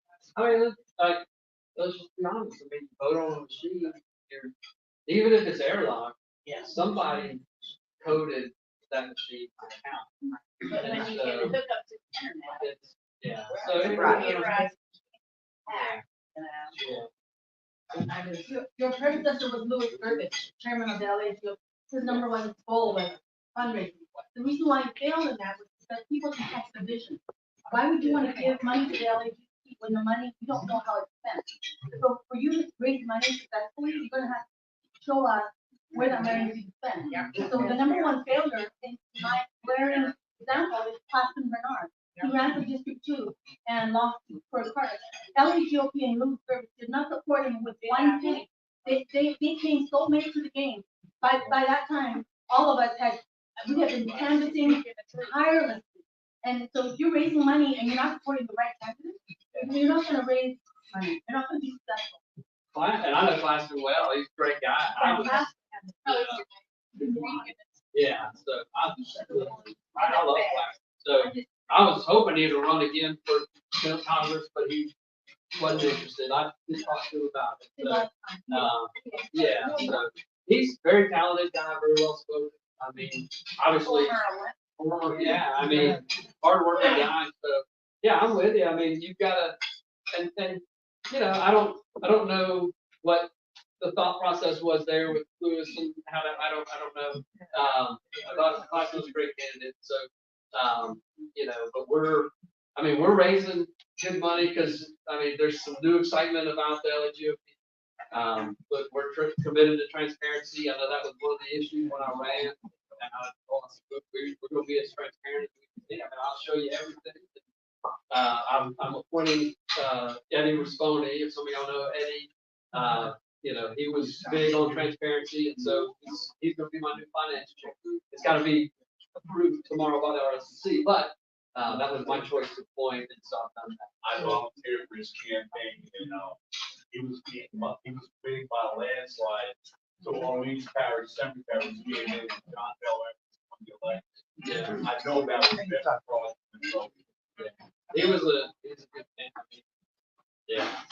Let's just be honest. Vote on a machine. Even if it's airlock, somebody coded that machine to count. But when you can hook up to the internet. So Computerized. Your predecessor was Louis Burbidge, chairman of the LAGOP. His number one goal was fundraising. The reason why he failed in that was that people can catch the vision. Why would you want to give money to the LAGOP when the money, you don't know how it's spent? So for you to raise money successfully, you're gonna have to show us where that money is being spent. So the number one failure in my glaring example is Plaskton Bernard. He ran for District 2 and lost for his party. LAGOP and Louis Burbidge did not support him with one penny. They came so late to the game. By that time, all of us we had been canvassing tirelessly. And so if you're raising money and you're not supporting the right candidates, you're not gonna raise money. You're not gonna be successful. And I know Plaster well. He's a great guy. So I love Plaster. So I was hoping he'd run again for Congress, but he wasn't interested. I did talk to him about it. So he's a very talented guy, very well spoken. Obviously, hard working guy. So I'm with you. You've got to, and I don't know what the thought process was there with Lewis and how that, I don't know. I thought Claxton was a great candidate. So, but we're raising good money because, there's some new excitement about the LAGOP. But we're committed to transparency. I know that was one of the issues when I ran. And we're going to be as transparent as we can be. I'll show you everything. I'm appointing Eddie Risponi. If some of y'all know Eddie, he was big on transparency, and so he's going to be my new finance chair. It's got to be approved tomorrow by the RSC, but that was my choice to appoint, and so I've done that. I volunteered for his campaign, and he was big by a landslide. So all these parish cemeteries gave in, and John Bell won the election. I know that was better fraud. He was a good man.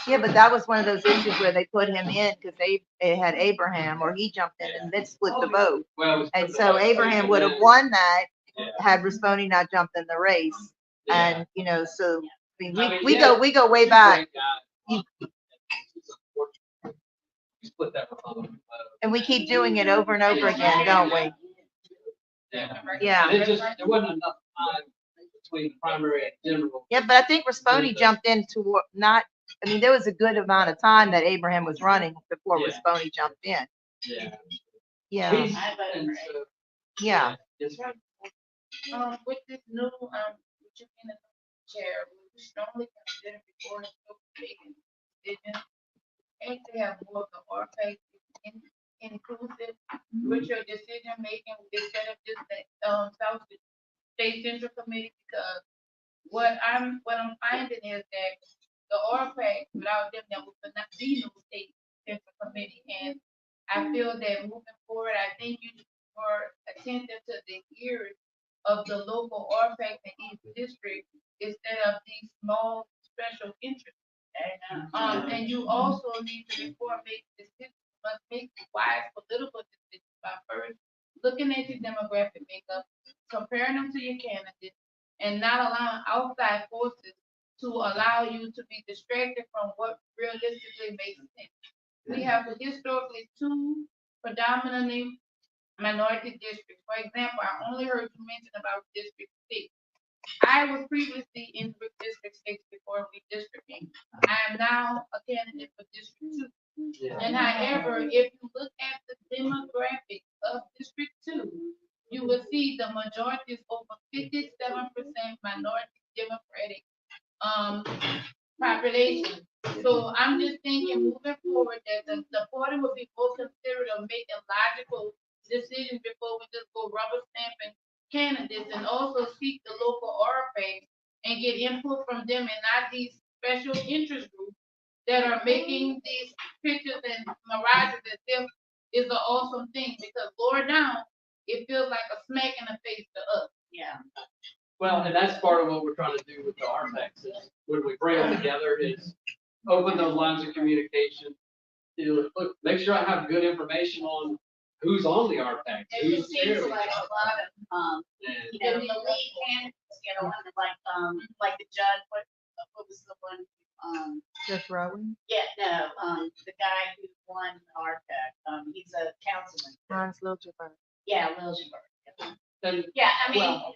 Yeah, but that was one of those issues where they put him in because it had Abraham, or he jumped in and then split the vote. Well, And so Abraham would have won that had Risponi not jumped in the race. And, so we go way back. Split that vote. And we keep doing it over and over again, don't we? Yeah. And there wasn't enough time between primary and general. Yeah, but I think Risponi jumped in to there was a good amount of time that Abraham was running before Risponi jumped in. Yeah. Yeah. With this new, with you being the chair, we normally consider before it's so big and decision, and to have more of the RFA inclusive with your decision making instead of just the South State Central Committee, because what I'm finding is that the RPAC, without them, there would not be no state central committee. And I feel that moving forward, I think you should be more attentive to the ears of the local RPAC in each district instead of these small special interests. And you also need to, before making decisions, must make wise political decisions by first looking at your demographic makeup, comparing them to your candidates, and not allowing outside forces to allow you to be distracted from what realistically makes sense. We have historically two predominantly minority districts. For example, I only heard you mention about District 6. I was previously in District 6 before redistricting. I am now a candidate for District 2. And however, if you look at the demographics of District 2, you will see the majority is over 57% minority democratic population. So I'm just thinking moving forward that the party will be more considerate of making logical decisions before we just go rubber stamping candidates, and also seek the local RFAs and get input from them and not these special interest groups that are making these pictures and mirages as if is an awesome thing, because Lord down, it feels like a smack in the face to us. Yeah. Well, and that's part of what we're trying to do with the RPACs is when we bring them together is open those lines of communication. Look, make sure I have good information on who's on the RPAC. It just seems like a lot of, you know, the lead candidates, you know, like the judge, what was the one, Just Rowan, yeah, no, the guy who won the RPAC, he's a councilman. Ron's Liljeburg. Yeah, Liljeburg. And Yeah, I mean, well-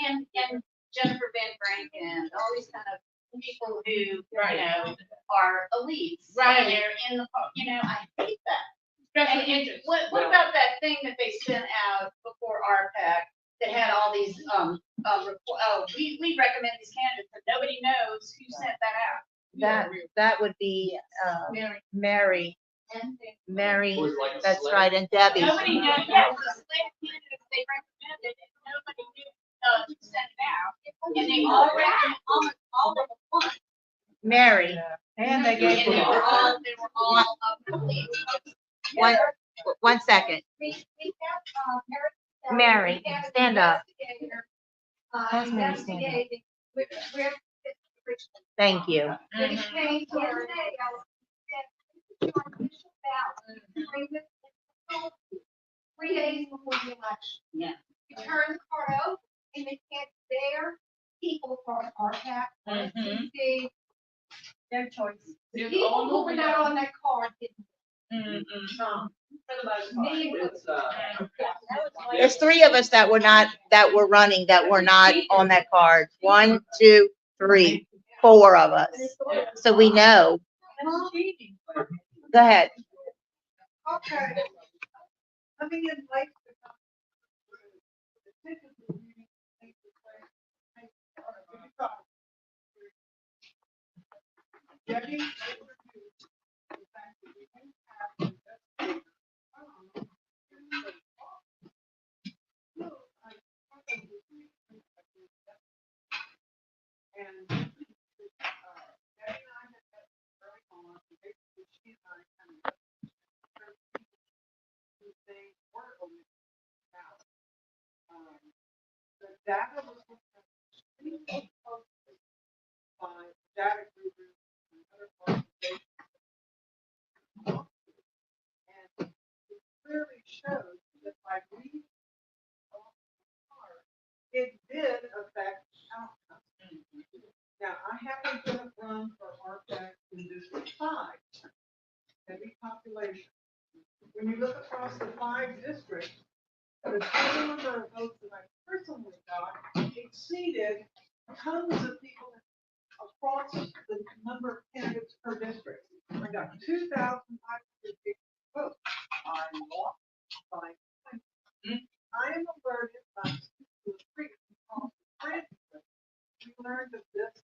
and Jennifer Van Frank and all these kind of people who, you know, are elites. Right. And they're in the, you know, I hate that. Special And interest. what about that thing that they sent out before RPAC that had all these, we recommend these candidates, but nobody knows who sent that out. That would be, Mary, Was like a that's slave. right, and Debbie. Nobody knows, yeah, the slate of candidates they recommended, and nobody knew, who sent it out. And they all recommend, almost all of them won. Mary, And they And gave they them. were all of the elites. one second. Mary, stand up. Has Mary stand up? Thank you. When it came to our day, I was. 3 days before the election. Yeah. You turn the card over and they can't dare people for our tax. Their choice. The people who were not on that card didn't. For the most part. It's, There's 3 of us that were running, that were not on that card. 1, 2, 3, 4 of us. So we know. Go ahead. Okay. Let me invite Debbie. The data was by data group and other organizations. And it clearly shows that by reading it did affect outcomes. Now, I happen to have run for RPAC in District 5, heavy population. When you look across the 5 districts, the total number of votes that I personally got exceeded tons of people across the number of candidates per district. I got 2,550 votes. I lost by 20. I am alerted by the street called Francis. We learned of this.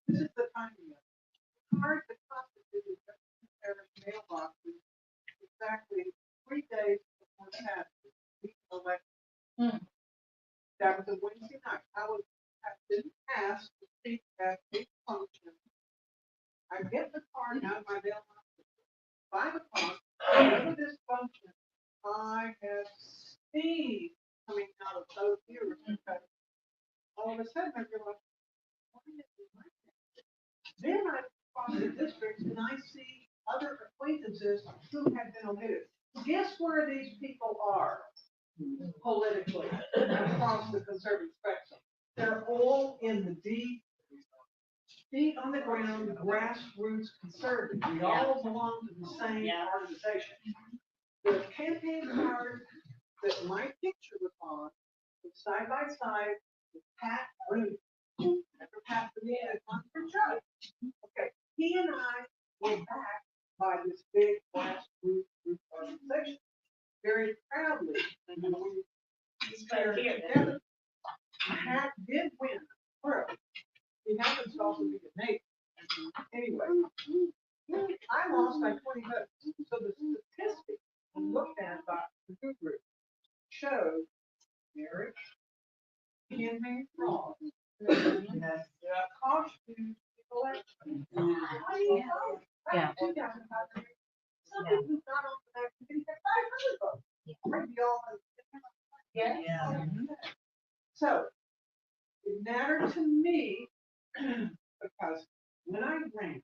This is the timing of it. Hard to constitute mailboxes exactly 3 days before the election. That was a Wednesday night. I was have been asked to speak at a function. I get the card out of my mailbox at 5 o'clock. Whenever this function, I have steam coming out of those ears because all of a sudden I realize, why is it like that? Then I cross the districts and I see other acquaintances who have been omitted. Guess where these people are politically across the conservative spectrum? They're all in the deep, feet on the ground, grassroots conservative. We all belong to the same organization. The campaign card that my picture was on was side by side with Pat Root. Remember Pat Root had one for judge? Okay, he and I were backed by this big grassroots group organization. Very proudly, and we started together. Pat did win. He happens to also be a neighbor. Anyway, I lost by 20 votes. So the statistics looked at by the group showed marriage, campaign fraud, cost to election. Yeah. Some people got on the back and got 500 votes. Maybe all of them. Yeah. So it mattered to me because when I ran,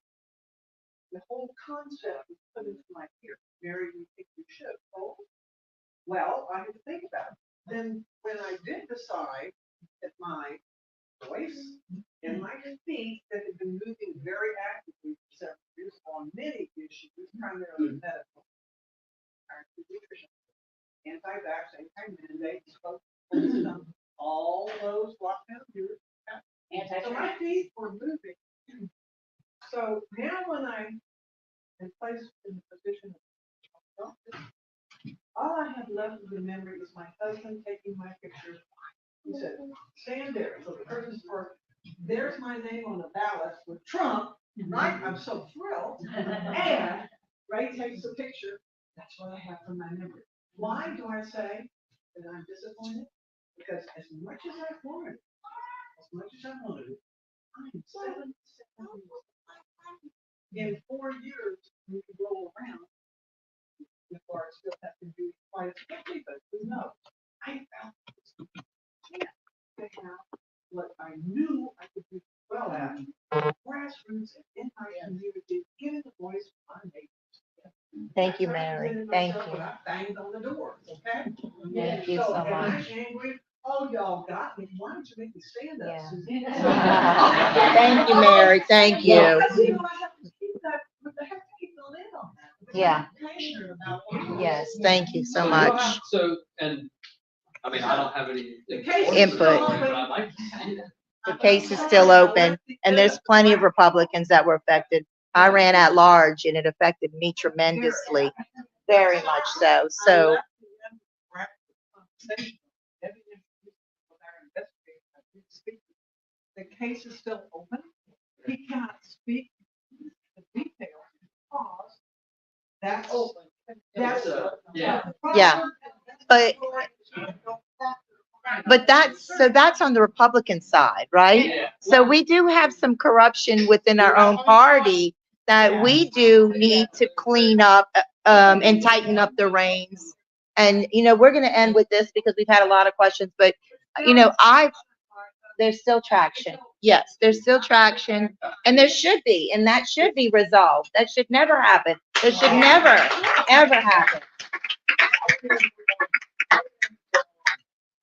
the whole concept was put into my ear. Mary, you think you should? Oh, well, I had to think about it. Then when I did decide that my voice and my feet that had been moving very actively for several years on many issues, primarily medical, nutrition, anti-vax, anti-mandate, spoke all those lockdown years. So my feet were moving. So now when I'm placed in the position of doctor, all I have left of the memory is my husband taking my picture. He said, stand there. So the person's for, there's my name on the ballot with Trump, right? I'm so thrilled. And Ray takes the picture. That's what I have from my memory. Why do I say that I'm disappointed? Because as much as I wanted it, I'm 7 in 4 years, we could roll around before I still have to do quite as quickly, but who knows? I felt to have what I knew I could do well at, grassroots and in my community, giving the voice to my neighbors. Thank you, Mary. Thank you. I banged on the doors, okay? Thank you so am I much. angry? Oh, y'all got me. Why don't you make me stand up, Yeah. Suzanne? Thank you, Mary. Thank you. Because, you know, I have to keep that, but I have to keep the lid on that. Yeah. Passionate about it. Yes, thank you so So much. So, and, I mean, I don't have any. Input. But I'd like to see it. The case is still open, and there's plenty of Republicans that were affected. I ran at large, and it affected me tremendously, very much so. So, The case is still open. He cannot speak the details because that's open. That's. Yeah. Yeah. But that's on the Republican side, right? Yeah. So we do have some corruption within our own party that we do need to clean up, and tighten up the reins. And, you know, we're going to end with this because we've had a lot of questions, but, you know, there's still traction. Yes, there's still traction, and there should be, and that should be resolved. That should never happen. That should never, ever happen.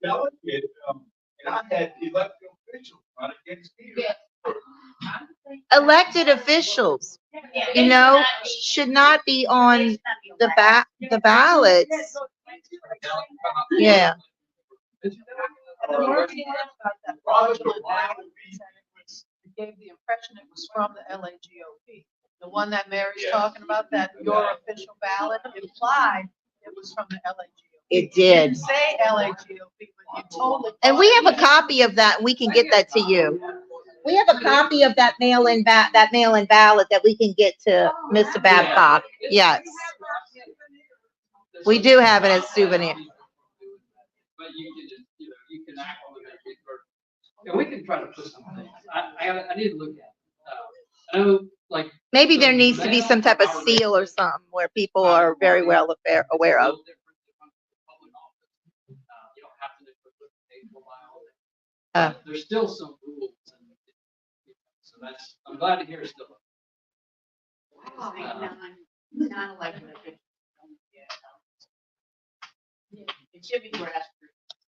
Delegate, and I had elected officials run against me. Elected officials, you know, should not be on the ballots. Yeah. And the worst thing about that fraudulent ballot is that it gave the impression it was from the LAGOP. The one that Mary's talking about, that your official ballot implied it was from the LAGOP. It did. Didn't say LAGOP, but you totally. And we have a copy of that. We can get that to you. We have a copy of that mail-in ballot that we can get to Mr. Babcock. Yes. We do have it as souvenir. But you can just, you know, you can activate it for And we can try to put some things, I need to look at it. I know, like. Maybe there so needs to be mail, some type of our seal or something where people are very well aware of. You don't have to do it paper file. Uh. But there's still some rules, and so that's, I'm glad to hear it's still. Non-elected officials. It should be grassroots.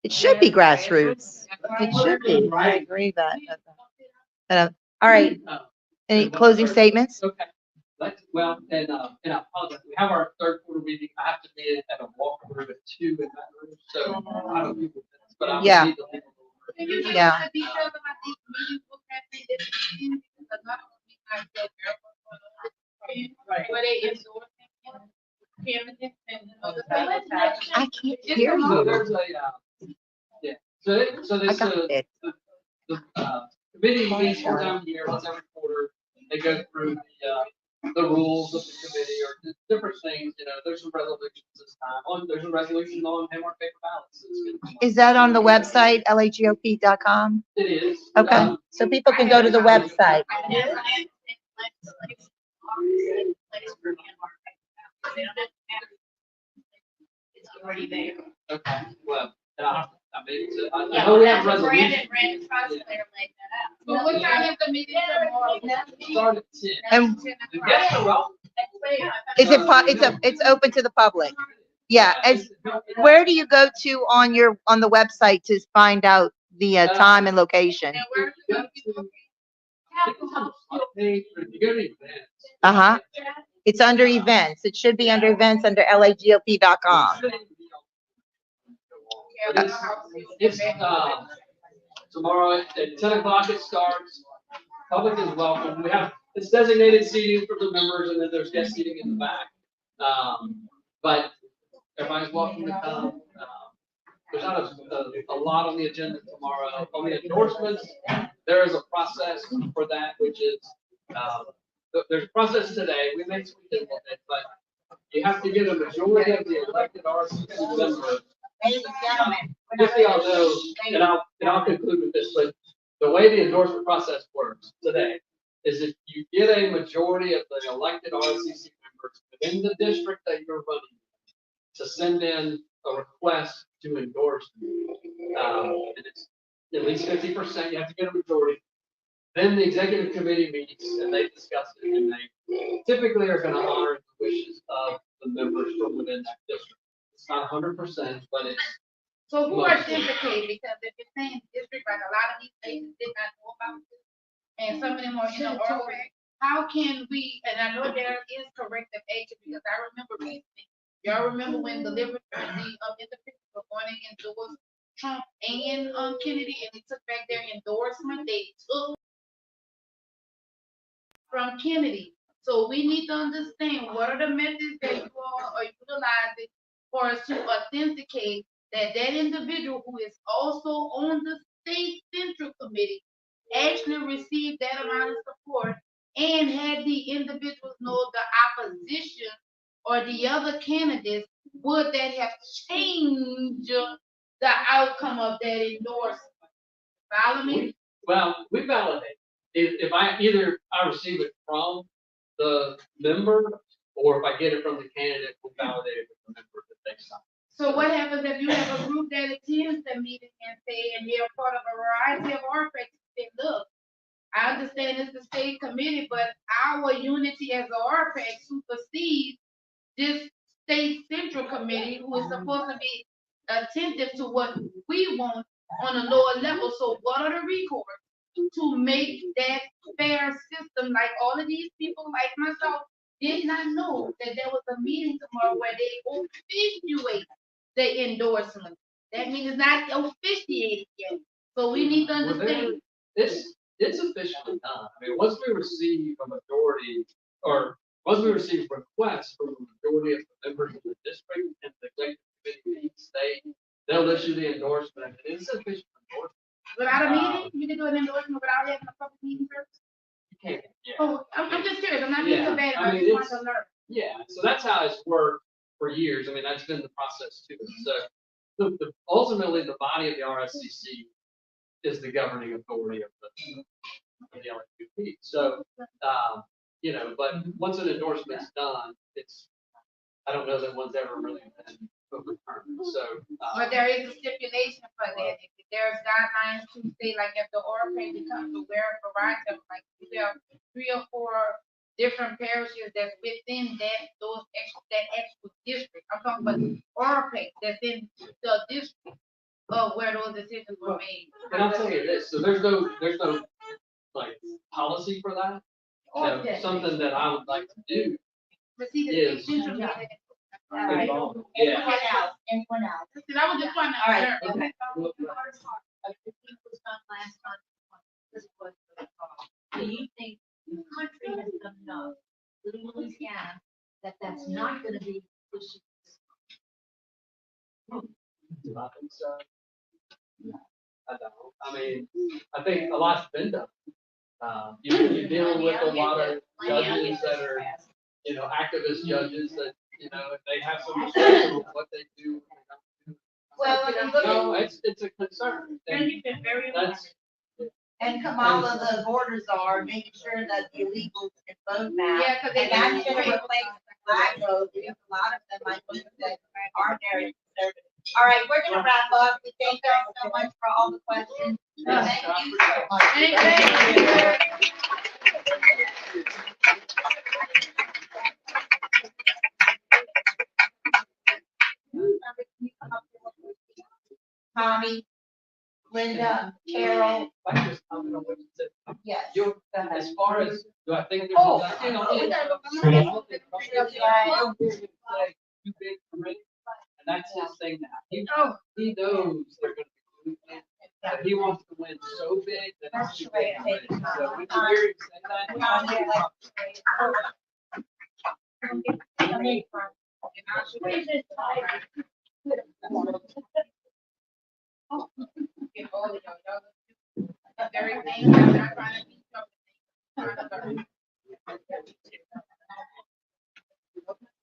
It should be grassroots. It should be. I agree that. All right. Any closing statements? Okay. Well, and I apologize. We have our third quarter meeting. I have to be at a walkthrough at 2 in that room, so I don't think it's, but I Yeah. need to leave. Can you give Yeah. us the details about these meetings, what's happening this weekend? Because a lot of people are so careful where they endorsing candidates and other things. I can't hear So you. there's a, yeah, so I this, got it. the committee meets one time a year, once every quarter. They go through the rules of the committee or different things, there's some resolutions this time. There's a resolution on Hammer paper ballots. Is that on the website, lagop.com? It is. Okay, so people can go to the website. It's already there. Okay, well, I know we have resolution. Brandon Trostler laid that out. But what time is the meeting tomorrow? Start at 10. And The guests are welcome. it's open to the public. Yeah, where do you go to on the website to find out the time and location? And where are you gonna be looking? Uh-huh. It's under events. It should be under events under lagop.com. It's tomorrow at 10 o'clock it starts. Public is welcome. It's designated seating for the members, and then there's guest seating in the back. But everybody's welcome to come. There's not a lot on the agenda tomorrow. On the endorsements, there is a process for that, which is there's a process today. We made some things on it, but you have to get a majority of the elected RCC members. Just so y'all know, and I'll conclude with this, but the way the endorsement process works today is if you get a majority of the elected RCC members within the district that you're running to send in a request to endorse, and it's at least 50%, you have to get a majority. Then the executive committee meets and they discuss it, and they typically are going to honor the wishes of the members from within that district. It's not 100%, but it's. So who authenticated? Because if you're saying district, like a lot of these places did not know about this, and some of them are in the RFA, how can we, and I know there is corrective action, because I remember recently, y'all remember when the independents were going to endorse Trump and Kennedy, and they took back their endorsement, they took from Kennedy. So we need to understand what are the methods that you all are utilizing for us to authenticate that individual who is also on the state central committee actually received that amount of support, and had the individuals know the opposition or the other candidates, would that have changed the outcome of that endorsement? Follow me? Well, we validate. If I receive it from the member, or if I get it from the candidate, we validate it with the member that they sign. So what happens if you have a group that attends the meeting and they're part of a variety of RFAs, say, look, I understand it's the state committee, but our unity as a RFAC supersedes this state central committee, who is supposed to be attentive to what we want on a lower level. So what are the recourse to make that fair system? Like all of these people, like myself, did not know that there was a meeting tomorrow where they officiate the endorsement. That means it's not officiated yet. So we need to understand. It's officially done. I mean, once we receive a majority, or once we receive requests from the majority of the members of the district and the executive committee meets, they'll issue the endorsement, and it's official endorsement. Without a meeting, you can do an endorsement without having a public meeting first? You can, yeah. Oh, I'm just curious, I'm not being so bad, I just want to learn. Yeah, so that's how it's worked for years. I mean, that's been the process too. So ultimately, the body of the RSCC is the governing authority of the LAGP. So, you know, but once an endorsement's done, it's, I don't know that one's ever really been overturned. So, But there is a stipulation for that. If there's guidelines to say, like, if the oral pay becomes aware of variety of, like, you have 3 or 4 different parishes that's within that extra district. I'm talking about oral pay that's in the district of where those decisions were made. and I'll tell you this, so there's no like policy for that. So Okay. something that I would like to do But see, the is decision made. involve, yeah. Anyone else? See, I was just trying to. All right, observe. okay. Do you think the country has done enough with Louisiana that that's not gonna be pushing? Do I think so? I don't. I mean, I think a lot's been done. You're dealing with a lot of judges that are, you know, activist judges that, you know, they have some restrictions on what they do. Well, and look No, it's a concern. And that's, And Kamala, the borders are making sure that the illegals can vote now. Yeah, 'cause they And that's got gonna to replace the black vote, because a lot of them, like you said, are very conservative. All right, we're gonna wrap up. We thank you all so much for all the questions. Thank you so much. Thank you. Tommy, Linda, Carol, I just comment on what you said. yes. As far as, do I think there's Oh, nothing on okay. it? Say, too big for me, and that's his thing now. He knows they're gonna be losing, but he wants to win so big that it's too big for him. So when you hear him say that, Everything, I'm not trying to be something.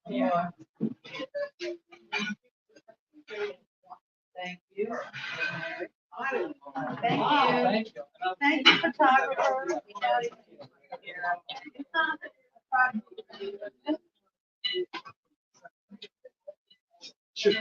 Yeah. Thank you. thank you. Thank you, photographer. Sure.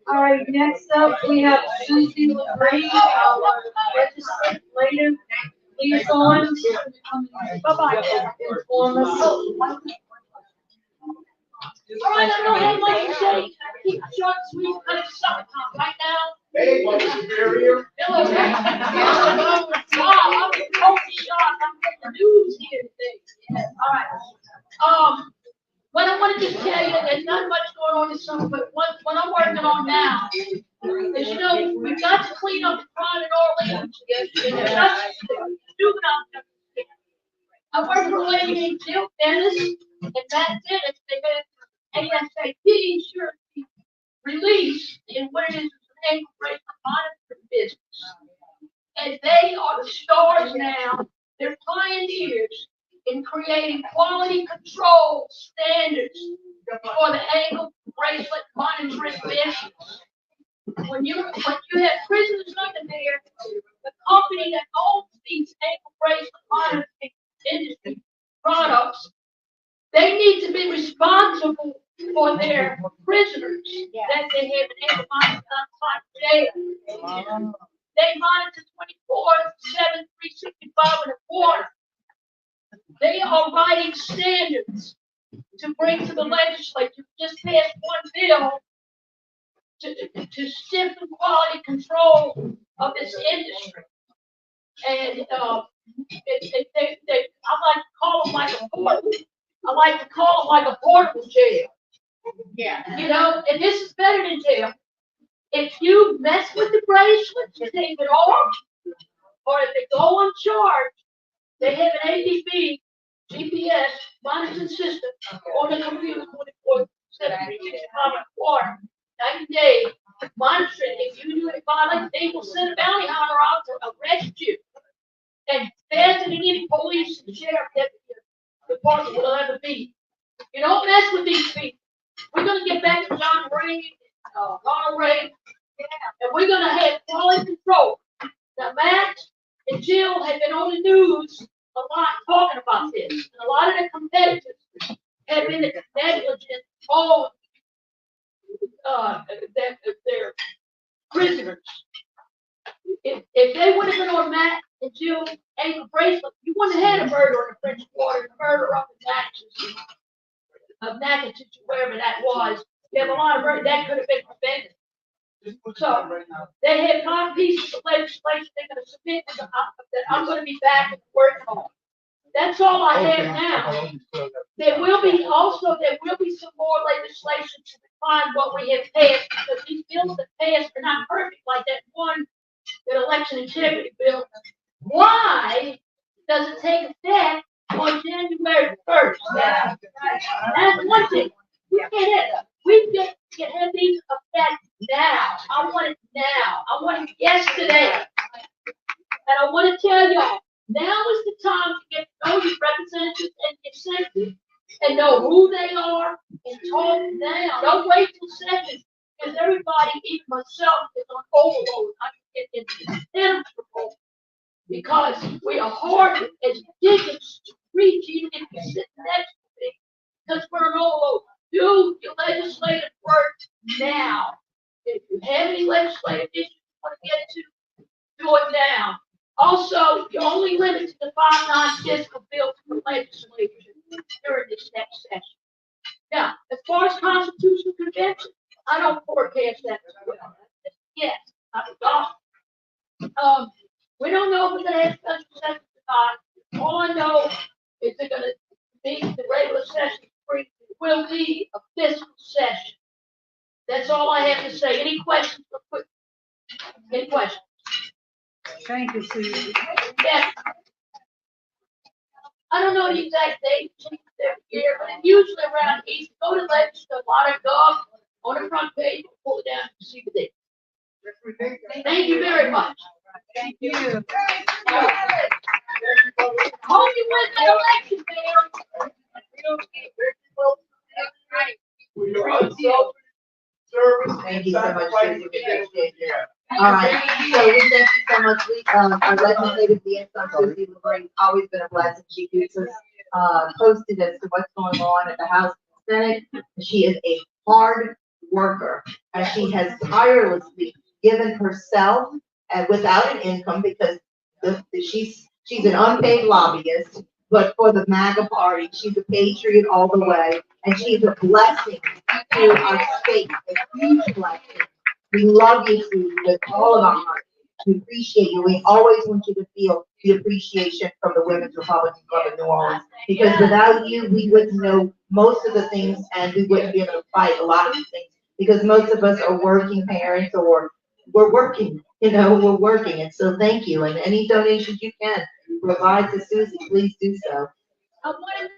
All right, next up, we have Susie LeGree, our legislative liaison. Bye-bye. Inform us. All right, I don't have much to say. Keep it short, sweet, but it's summertime right now. Hey, what was superior? Hello, man. Wow, I'm totally shocked. I'm getting the news here today. All right. What I want to just tell you, there's not much going on this summer, but what I'm working on now is, you know, we've got to clean up the crime in Orleans. And there's nothing to do. Juvenile justice. I work for a lady named Jill Dennis, and Matt Dennis. They got ASAP insurance released in what it is an ankle bracelet monitoring business. And they are the stars now. They're pioneers in creating quality control standards for the ankle bracelet monitoring business. When you have prisoners under there, the company that owns these ankle bracelet monitoring industry products, they need to be responsible for their prisoners that they have an ankle monitor outside jail. They monitor 24/7, 365 and a quarter. They are writing standards to bring to the legislature. Just passed one bill to stiffen quality control of this industry. And I like to call them like a portable. I like to call them like a portable jail. Yeah. You know, and this is better than jail. If you mess with the bracelets, you take it off, or if they go uncharged, they have an ADB GPS monitoring system on the computer 24/7, 90 days monitoring. If you do it violent, they will send a bounty hunter out to arrest you. And faster than any police and sheriff department will ever be. You don't mess with these people. We're gonna get back to John Ray, Ronald Ray, and we're gonna have quality control. Now, Matt and Jill have been on the news a lot talking about this. And a lot of their competitors have been negligent on their prisoners. If they would have been on Matt and Jill ankle bracelet, you wouldn't have had a murder in the French Quarter, a murder up in Natchez, wherever that was. You have a lot of murder that could have been prevented. So they have nine pieces of legislation they're going to submit that I'm going to be back and working on. That's all I have now. There will be some more legislation to define what we have passed, because these bills that passed are not perfect, like that one, that election integrity bill. Why does it take effect on January 1st? That's one thing. We can have these effect now. I want it now. I want it yesterday. And I want to tell y'all, now is the time to get to know your representatives and your senators and know who they are and talk now. Don't wait till session, because everybody, even myself, is on overload. It's impossible, because we are hard as digits to reach, even if you sit next to me, because we're on overload. Do your legislative work now. If you have any legislative issues you want to get to, do it now. Also, you're only limited to the 5/9 fiscal bill to the legislature during this next session. Now, as far as constitutional convention, I don't forecast that as well. Yes, we don't know if we're going to have special session or not. All I know is they're going to be the regular session free. It will be a fiscal session. That's all I have to say. Any questions? Any questions? Thank you, Susan. Yes. I don't know the exact date every year, but it's usually around Easter. Go to legislature, a lot of gov on the front page, pull it down and see the date. Thank you very much. Thank you. Hope you win that election, Mayor. Thank you so much, Susan. We appreciate it. All right, so we thank you so much. Our legislative liaison, Susie LeBring, always been a blessing. She keeps us posted as to what's going on at the House and Senate. She is a hard worker, and she has tirelessly given herself without an income, because she's an unpaid lobbyist but for the MAGA party. She's a patriot all the way, and she's a blessing to our state, a huge blessing. We love you, Susie, with all of our hearts. We appreciate you. We always want you to feel the appreciation from the Women's Republican Club of New Orleans. Because without you, we wouldn't know most of the things, and we wouldn't be able to fight a lot of the things. Because most of us are working parents, or we're working, we're working. And so thank you. And any donations you can provide to Susie, please do so. I wanted